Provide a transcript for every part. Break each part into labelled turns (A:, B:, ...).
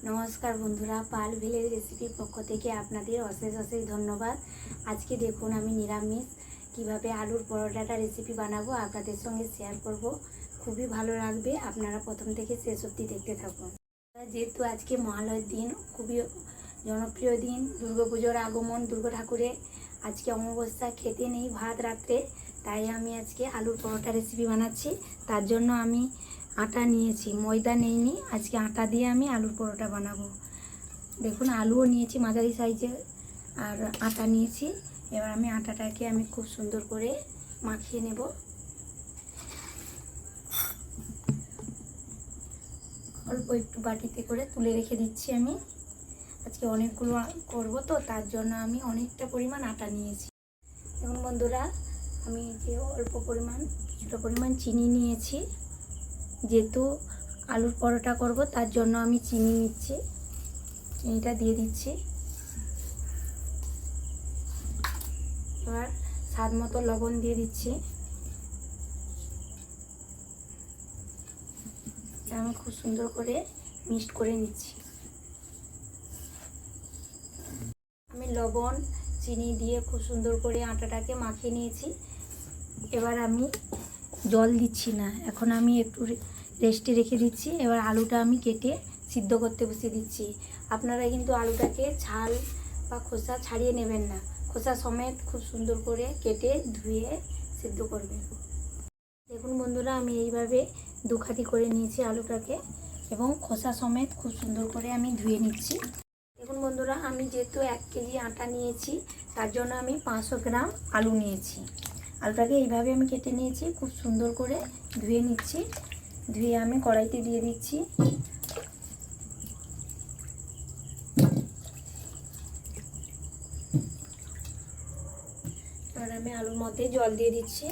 A: নমস্কার বন্ধুরা, পাল ভিলেজ রেসিপির পক্ষ থেকে আপনাদের অশেষ অশেষ ধন্যবাদ। আজকে দেখুন আমি নিরামিষ কিভাবে আলুর পরোটাটা রেসিপি বানাবো আপনাদের সঙ্গে শেয়ার করব। খুবই ভালো লাগবে, আপনারা প্রথম থেকে শেষ অবধি দেখতে থাকুন। যেহেতু আজকে মহালয়ের দিন, খুবই জনপ্রিয় দিন, দুর্গাপুজোর আগমন, দুর্গা ঠাকুরের আজকে অমাবস্যা, খেতে নেই ভাত রাত্রে, তাই আমি আজকে আলুর পরোটা রেসিপি বানাচ্ছি। তার জন্য আমি আটা নিয়েছি, ময়দা নেইনি। আজকে আটা দিয়ে আমি আলুর পরোটা বানাবো। দেখুন আলুও নিয়েছি মাঝারি সাইজের, আর আটা নিয়েছি। এবার আমি আটাটাকে খুব সুন্দর করে মাখিয়ে নেব। অল্প একটু বাটিতে করে তুলে রেখে দিচ্ছি। আমি আজকে অনেকগুলো করব, তো তার জন্য আমি অনেকটা পরিমাণ আটা নিয়েছি। দেখুন বন্ধুরা, আমি যে অল্প পরিমাণ কিছুটা পরিমাণ চিনি নিয়েছি। যেহেতু আলুর পরোটা করব তার জন্য আমি চিনি নিচ্ছি, চিনিটা দিয়ে দিচ্ছি। এবার স্বাদ মতো লবণ দিয়ে দিচ্ছি। আমি খুব সুন্দর করে মিক্সড করে নিচ্ছি। আমি লবণ চিনি দিয়ে খুব সুন্দর করে আটাটাকে মাখিয়ে নিয়েছি। এবার আমি জল দিচ্ছি না, এখন আমি একটু রেস্টে রেখে দিচ্ছি। এবার আলুটা আমি কেটে সিদ্ধ করতে বসিয়ে দিচ্ছি। আপনারা কিন্তু আলুটাকে ছাল বা খোসা ছাড়িয়ে নেবেন না, খোসা সমেত খুব সুন্দর করে কেটে ধুয়ে সিদ্ধ করবেন। দেখুন বন্ধুরা, আমি এইভাবে দুখাতি করে নিয়েছি আলুটাকে, এবং খোসা সমেত খুব সুন্দর করে আমি ধুয়ে নিচ্ছি। দেখুন বন্ধুরা, আমি যেহেতু 1 কেজি আটা নিয়েছি, তার জন্য আমি 500 গ্রাম আলু নিয়েছি। আলুটাকে এইভাবে আমি কেটে নিয়েছি, খুব সুন্দর করে ধুয়ে নিচ্ছি। ধুয়ে আমি কড়াইতে দিয়ে দিচ্ছি। এবার আমি আলুর মধ্যে জল দিয়ে দিচ্ছি।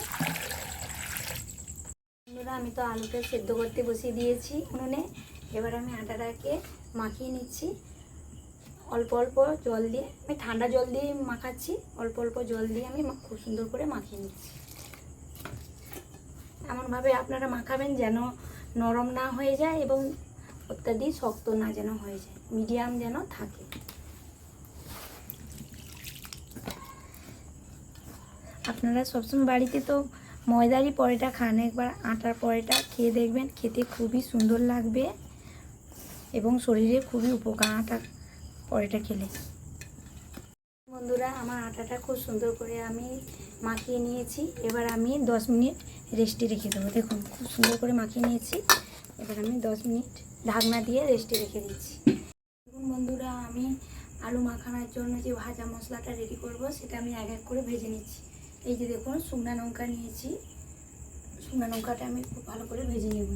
A: বন্ধুরা, আমি তো আলুটা সেদ্ধ করতে বসিয়ে দিয়েছি উনুনে। এবার আমি আটাটাকে মাখিয়ে নিচ্ছি অল্প অল্প জল দিয়ে। আমি ঠান্ডা জল দিয়ে মাখাচ্ছি, অল্প অল্প জল দিয়ে আমি খুব সুন্দর করে মাখিয়ে নিচ্ছি। এমনভাবে আপনারা মাখাবেন যেন নরম না হয়ে যায় এবং অত্যাধিক শক্ত না যেন হয়ে যায়, মিডিয়াম যেন থাকে। আপনারা সবসময় বাড়িতে তো ময়দারই পরোটা খান, একবার আটার পরোটা খেয়ে দেখবেন, খেতে খুবই সুন্দর লাগবে এবং শরীরে খুবই উপকার আটার পরোটা খেলে। বন্ধুরা, আমার আটাটা খুব সুন্দর করে আমি মাখিয়ে নিয়েছি। এবার আমি 10 মিনিট রেস্টে রেখে দেবো। দেখুন খুব সুন্দর করে মাখিয়ে নিয়েছি। এবার আমি 10 মিনিট ঢাকনা দিয়ে রেস্টে রেখে দিচ্ছি। দেখুন বন্ধুরা, আমি আলু মাখানোর জন্য যে ভাজা মশলাটা রেডি করব সেটা আমি এক এক করে ভেজে নিচ্ছি। এই যে দেখুন, শুকনো লঙ্কা নিয়েছি, শুকনো লঙ্কাটা আমি খুব ভালো করে ভেজে নেব।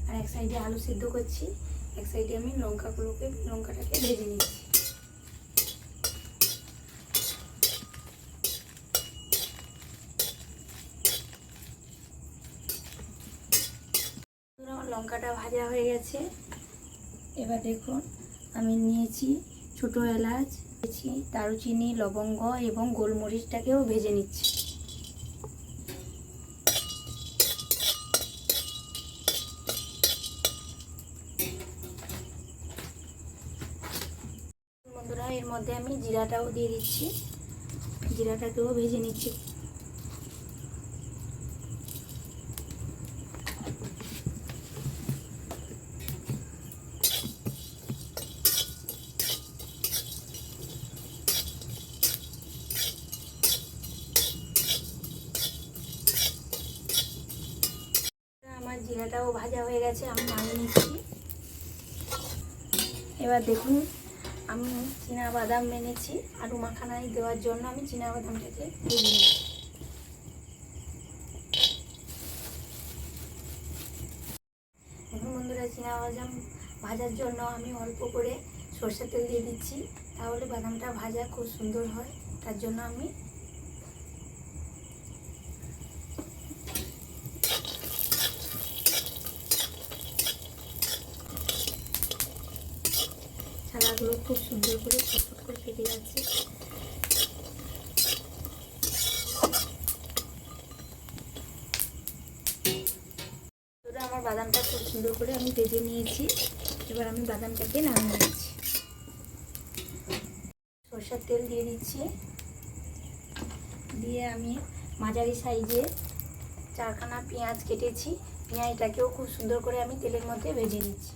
A: আর এক সাইডে আলু সিদ্ধ করছি, এক সাইডে আমি লঙ্কাটাকে ভেজে নিচ্ছি। আমার লঙ্কাটা ভাজা হয়ে গেছে। এবার দেখুন, আমি নিয়েছি ছোটো এলাচ, দারুচিনি, লবঙ্গ এবং গোলমরিচটাকেও ভেজে নিচ্ছি। বন্ধুরা, এর মধ্যে আমি জিরাটাও দিয়ে দিচ্ছি, জিরাটাকেও ভেজে নিচ্ছি। আমার জিরাটাও ভাজা হয়ে গেছে, আমি নামিয়ে নিচ্ছি। এবার দেখুন, আমি চীনাবাদাম এনেছি আলু মাখানায় দেওয়ার জন্য। আমি চীনাবাদামটাকে ভেজে নিচ্ছি। দেখুন বন্ধুরা, চীনাবাদাম ভাজার জন্য আমি অল্প করে সরষের তেল দিয়ে দিচ্ছি, তাহলে বাদামটা ভাজা খুব সুন্দর হয়। তার জন্য আমি ছানাগুলো খুব সুন্দর করে ছটফট করে ফেটে যাচ্ছে। আমার বাদামটা খুব সুন্দর করে আমি ভেজে নিয়েছি। এবার আমি বাদামটাকে নামিয়ে নিচ্ছি। সরষের তেল দিয়ে দিচ্ছি, দিয়ে আমি মাঝারি সাইজে 4খানা পেঁয়াজ কেটেছি। পেঁয়াজটাকেও খুব সুন্দর করে আমি তেলের মধ্যে ভেজে নিচ্ছি।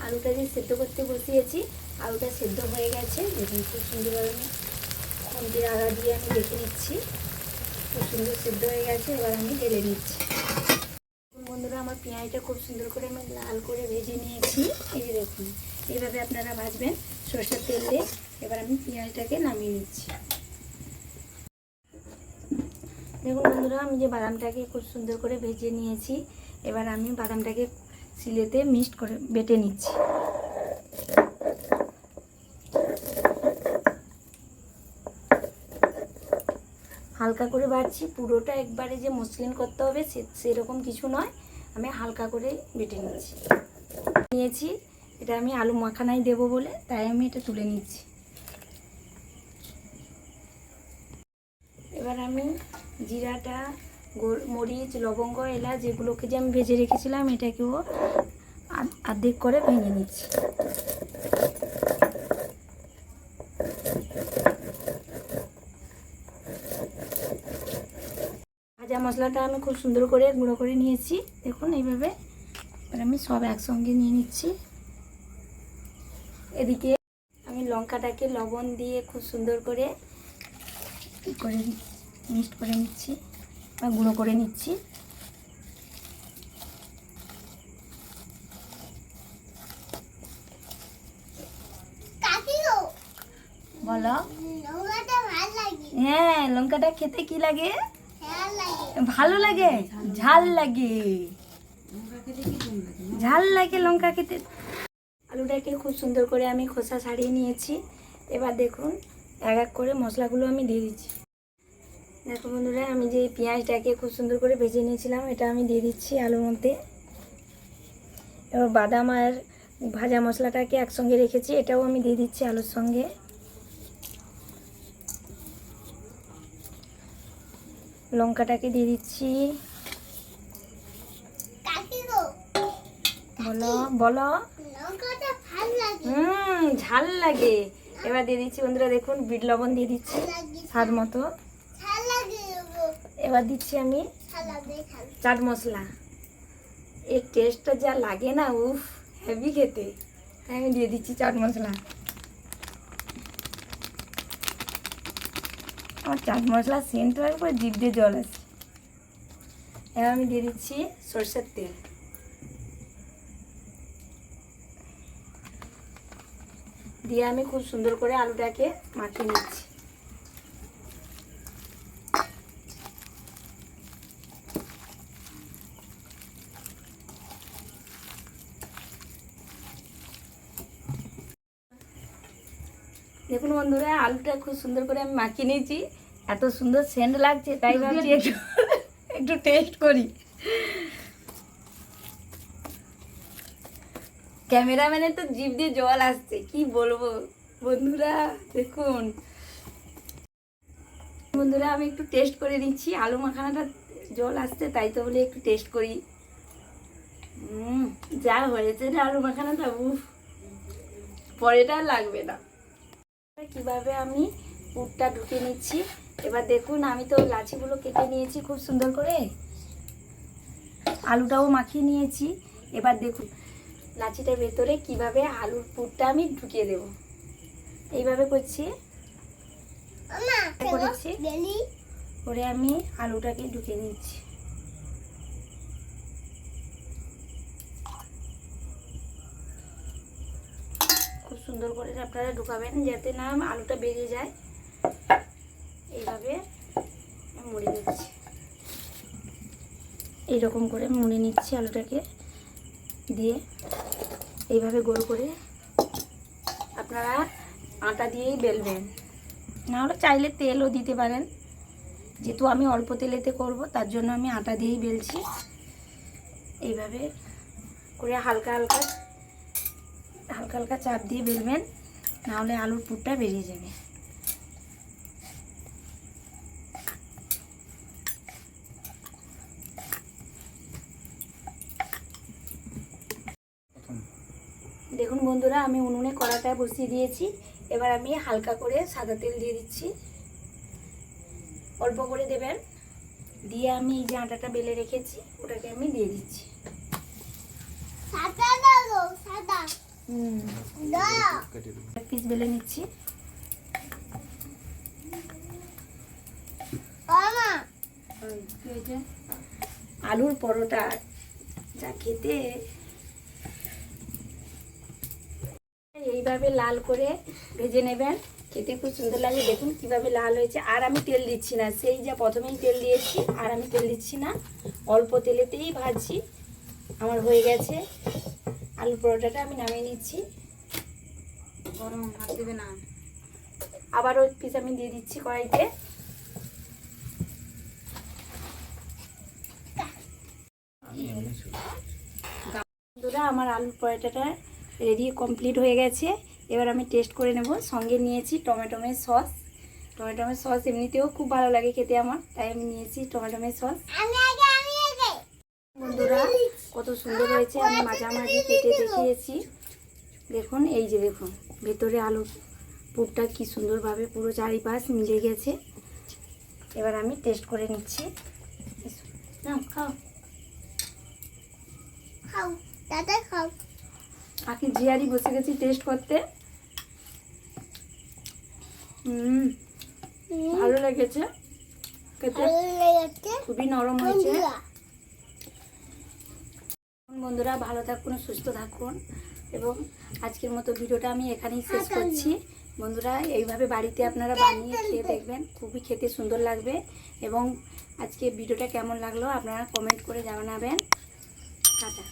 A: আলুটা যে সেদ্ধ করতে বসিয়েছি, আলুটা সেদ্ধ হয়ে গেছে। দেখুন খুব সুন্দরভাবে খুন্তির আগা দিয়ে আমি দেখে নিচ্ছি, খুব সুন্দর সেদ্ধ হয়ে গেছে। এবার আমি ঢেলে নিচ্ছি। বন্ধুরা, আমার পেঁয়াজটা খুব সুন্দর করে আমি লাল করে ভেজে নিয়েছি। এই যে দেখুন, এইভাবে আপনারা ভাজবেন সরষের তেল দিয়ে। এবার আমি পেঁয়াজটাকে নামিয়ে নিচ্ছি। দেখুন বন্ধুরা, আমি যে বাদামটাকে খুব সুন্দর করে ভেজে নিয়েছি, এবার আমি বাদামটাকে শিলেতে মিক্সড করে বেটে নিচ্ছি। হালকা করে বাটছি, পুরোটা একবারে যে মসৃণ করতে হবে সেরকম কিছু নয়, আমি হালকা করে বেটে নিয়েছি। এটা আমি আলু মাখানায় দেবো বলে তাই আমি এটা তুলে নিচ্ছি। এবার আমি জিরাটা, মরিচ, লবঙ্গ, এলাচ যেগুলোকে যে আমি ভেজে রেখেছিলাম এটাকেও অর্ধেক করে ভেঙে নিচ্ছি। ভাজা মশলাটা আমি খুব সুন্দর করে গুঁড়ো করে নিয়েছি। দেখুন এইভাবে এবার আমি সব একসঙ্গে নিয়ে নিচ্ছি। এদিকে আমি লঙ্কাটাকে লবণ দিয়ে খুব সুন্দর করে মিক্সড করে নিচ্ছি বা গুঁড়ো করে নিচ্ছি। বলো। হ্যাঁ, লঙ্কাটা খেতে কি লাগে? ভালো লাগে, ঝাল লাগে। ঝাল লাগে লঙ্কা খেতে। আলুটাকে খুব সুন্দর করে আমি খোসা ছাড়িয়ে নিয়েছি। এবার দেখুন এক এক করে মশলাগুলো আমি দিয়ে দিচ্ছি। দেখুন বন্ধুরা, আমি যে পেঁয়াজটাকে খুব সুন্দর করে ভেজে নিয়েছিলাম এটা আমি দিয়ে দিচ্ছি আলুর মধ্যে। এবার বাদাম আর ভাজা মশলাটাকে একসঙ্গে রেখেছি, এটাও আমি দিয়ে দিচ্ছি আলুর সঙ্গে। লঙ্কাটাকে দিয়ে দিচ্ছি। বলো বলো। ঝাল লাগে। এবার দিয়ে দিচ্ছি বন্ধুরা, দেখুন বিট লবণ দিয়ে দিচ্ছি স্বাদ মতো। এবার দিচ্ছি আমি চাট মশলা। এর টেস্টটা যা লাগে না, উফ, হেভি খেতে। আমি দিয়ে দিচ্ছি চাট মশলা। আমার চাট মশলা সেন্ট একবার জিভ দিয়ে জল আসছে। এবার আমি দিয়ে দিচ্ছি সরষের তেল। দিয়ে আমি খুব সুন্দর করে আলুটাকে মাখিয়ে নিচ্ছি। দেখুন বন্ধুরা, আলুটা খুব সুন্দর করে আমি মাখিয়ে নিয়েছি। এত সুন্দর সেন্ট লাগছে তাই ভাবছি একটু টেস্ট করি। ক্যামেরাম্যানের তো জিভ দিয়ে জল আসছে, কি বলবো বন্ধুরা। দেখুন বন্ধুরা, আমি একটু টেস্ট করে নিচ্ছি। আলু মাখানাটা জল আসছে তাই তো বলে একটু টেস্ট করি। যা হয়েছে না আলু মাখানাটা, উফ, পরেটা লাগবে না। কিভাবে আমি পুরটা ঢুকিয়ে নিচ্ছি। এবার দেখুন, আমি তো লাচিগুলো কেটে নিয়েছি খুব সুন্দর করে, আলুটাও মাখিয়ে নিয়েছি। এবার দেখুন লাচিটার ভেতরে কিভাবে আলুর পুরটা আমি ঢুকিয়ে দেব। এইভাবে করছি, করে আমি আলুটাকে ঢুকিয়ে নিচ্ছি। খুব সুন্দর করে আপনারা ঢুকাবেন যাতে না আলুটা বেরিয়ে যায়। এইভাবে মুড়ে দিচ্ছি, এইরকম করে মুড়ে নিচ্ছি আলুটাকে দিয়ে। এইভাবে গোল করে আপনারা আটা দিয়েই বেলবেন, না হলে চাইলে তেলও দিতে পারেন। যেহেতু আমি অল্প তেলেতে করব তার জন্য আমি আটা দিয়েই বেলছি। এইভাবে করে হালকা হালকা হালকা চাপ দিয়ে বেলবেন, নাহলে আলুর পুরটা বেরিয়ে যাবে। দেখুন বন্ধুরা, আমি উনুনে কড়াটা বসিয়ে দিয়েছি। এবার আমি হালকা করে সাদা তেল দিয়ে দিচ্ছি, অল্প করে দেবেন। দিয়ে আমি এই যে আটাটা বেলে রেখেছি ওটাকে আমি দিয়ে দিচ্ছি। এক পিস বেলে নিচ্ছি। আলুর পরোটা যা খেতে, এইভাবে লাল করে ভেজে নেবেন, খেতে খুব সুন্দর লাগে। দেখুন কিভাবে লাল হয়েছে। আর আমি তেল দিচ্ছি না, সেই যা প্রথমেই তেল দিয়েছি, আর আমি তেল দিচ্ছি না, অল্প তেলেতেই ভাজছি। আমার হয়ে গেছে আলু পরোটাটা, আমি নামিয়ে নিচ্ছি। গরম হাত দেবে না। আবারও এক পিস আমি দিয়ে দিচ্ছি কড়াইতে। বন্ধুরা, আমার আলুর পরোটাটা রেডি কমপ্লিট হয়ে গেছে। এবার আমি টেস্ট করে নেব। সঙ্গে নিয়েছি টমেটোমের সস। টমেটোমের সস এমনিতেও খুব ভালো লাগে খেতে আমার, তাই আমি নিয়েছি টমেটোমের সস। বন্ধুরা, কত সুন্দর হয়েছে, আমি মাঝামাঝি কেটে দেখিয়েছি। দেখুন, এই যে দেখুন ভেতরে আলুর পুরটা কি সুন্দরভাবে পুরো চারিপাশ মিলে গেছে। এবার আমি টেস্ট করে নিচ্ছি। নাও খাও,
B: খাও দাদা খাও।
A: আঁকি জিয়ারি বসে গেছি টেস্ট করতে। ভালো লেগেছে খেতে, খুবই নরম হয়েছে। বন্ধুরা, ভালো থাকুন, সুস্থ থাকুন, এবং আজকের মতো ভিডিওটা আমি এখানেই শেষ করছি। বন্ধুরা, এইভাবে বাড়িতে আপনারা বানিয়ে খেয়ে দেখবেন, খুবই খেতে সুন্দর লাগবে। এবং আজকে ভিডিওটা কেমন লাগলো আপনারা কমেন্ট করে জানাবেন। টাটা।